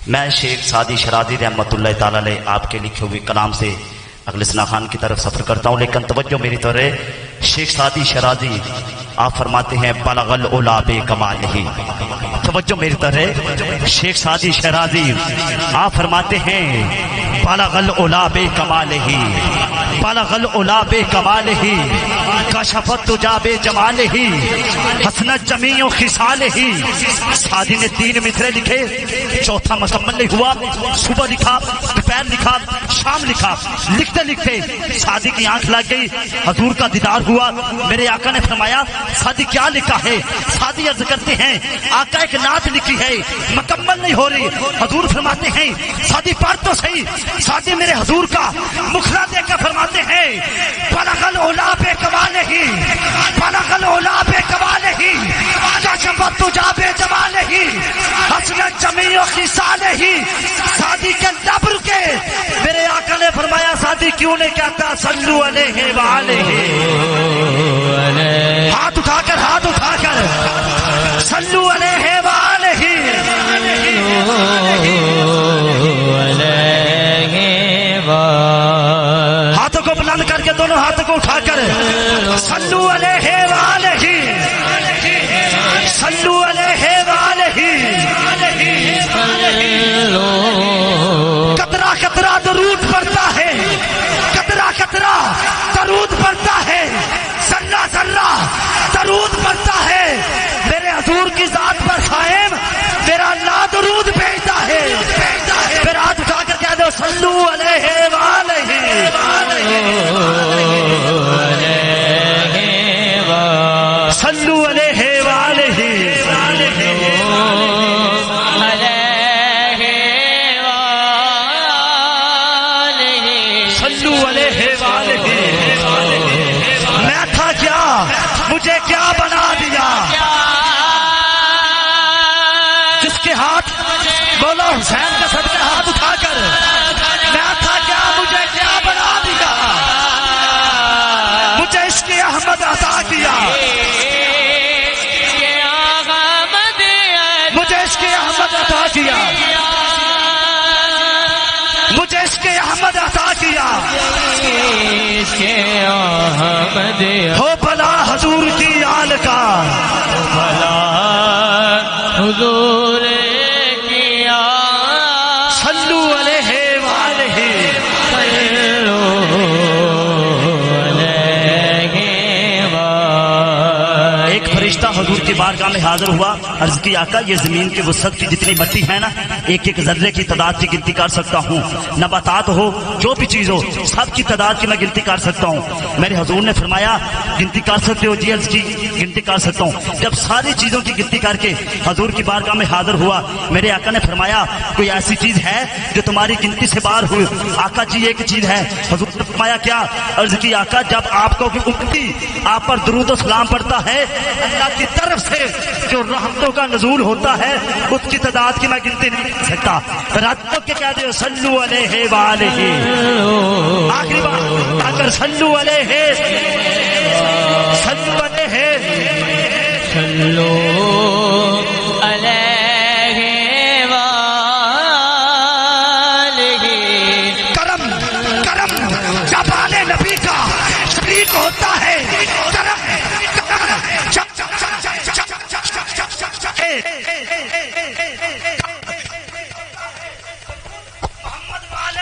मैं शेख सादी शराजी रहमतुल्लाह ताला अलैह आपके लिखे हुए कलाम से अगलिस्ना खान की तरफ सफर करता हूँ, लेकिन तवज्जो मेरी तरह। शेख सादी शराजी आप फरमाते हैं बलगल उला बे कमाल ही। तवज्जो मेरी तरह। शेख सादी शराजी आप फरमाते हैं बलगल उला बे कमाल ही, बलगल उला बे कमाल ही, कशफत तुजा बे जमाल ही, हसनत जमीओ खिसाल ही। सादी ने 3 मिसरे लिखे, चौथा मुकम्मल नहीं हुआ। सुबह लिखा, दोपहर लिखा, शाम लिखा। लिखते लिखते सादी की आंख लग गई, हजूर का दीदार हुआ। मेरे आका ने फरमाया सादी क्या लिखा है? सादी अर्ज करते हैं आका एक नात लिखी है, मुकम्मल नहीं हो रही। हजूर फरमाते हैं सादी पढ़ तो सही। सादी मेरे हजूर का मुखला देखकर फरमाते हैं बलगल उला बे कमाल ही, बलगल उला बे कमाल ही, कशफत तुजा बे जमाल ही, हसनत जमीओ खिसाल ही। सादी के लब रुके। मेरे आका ने फरमाया सादी क्यों नहीं कहता सल्लू अलैहि व अलैहि। हाथ उठाकर, हाथ उठाकर सल्लू अलैहि व अलैहि। हाथों को बुलंद करके दोनों हाथों को उठाकर सल्लू अलैहि व अलैहि, सल्लू अलैहि व अलैहि। कतरा कतरा दरूद पड़ता है, कतरा कतरा दरूद पड़ता है, जर्रा जर्रा दरूद पड़ता है। मेरे हजूर की जात पर कायम मेरा अल्लाह दरूद भेजता है। मेरा हाथ उठाकर कह दो सल्लू अलैहि व अलैहि, सल्लू अलैहि व अलैहि। मैं था क्या, मुझे क्या बना दिया? जिसके हाथ बोलो हुसैन के सदके हाथ उठाकर, मैं था क्या, मुझे क्या बना दिया? मुझे इसके अहमद अता किया, मुझे इसके अहमद अता किया, मुझे इसके अहमद अता किया। हो भला हजूर की आल का, भला हुजूर की आल, सल्लू अलैहि व अलैहि, सल्लू अलैहि व। एक फरिश्ता हजूर की बारगाह में हाजिर हुआ, अर्ज की आका ये जमीन के वसत की जितनी मट्टी है ना, एक एक जर्रे की तादाद की गिनती कर सकता हूँ। नबातात हो, जो भी चीज हो, सब की तादाद की मैं गिनती कर सकता हूँ। मेरे हजूर ने फरमाया गिनती कर सकते हो जी? अर्ज की गिनती कर सकता हूँ। जब सारी चीजों की गिनती करके हजूर की बारगाह में हाजिर हुआ, मेरे आका ने फरमाया कोई ऐसी चीज है जो तुम्हारी गिनती से बाहर हुई? आका जी एक चीज है। हजूर ने फरमाया क्या? अर्ज की आका जब आपको उम्मती आप पर दुरूद और सलाम पड़ता है, अल्लाह की तरफ से जो रहमतों का नज़ूल होता है उसकी तादाद की मैं गिनती नहीं कर सकता। रातों के कह दो सल्लू अलैहि व अलैहि। आखिरी बार आकर सल्लू अलैहि, सल्लू अलैहि, सल्लू अलैहि व अलैहि। करम करम जबाने नबी का शरीक होता है। करम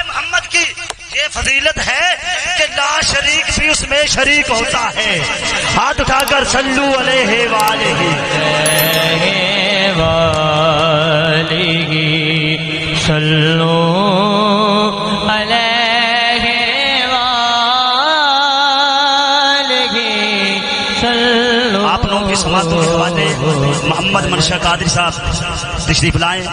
मोहम्मद की ये फजीलत है कि ला शरीक भी उसमें शरीक होता है। हाथ उठाकर सल्लू अलैहि व अलैहि, सल्लू अलैहि व अलैहि, सल्लू। आप लोगों की समाअत वाले मोहम्मद मनशा कादरी साहब तशरीफ लाएं।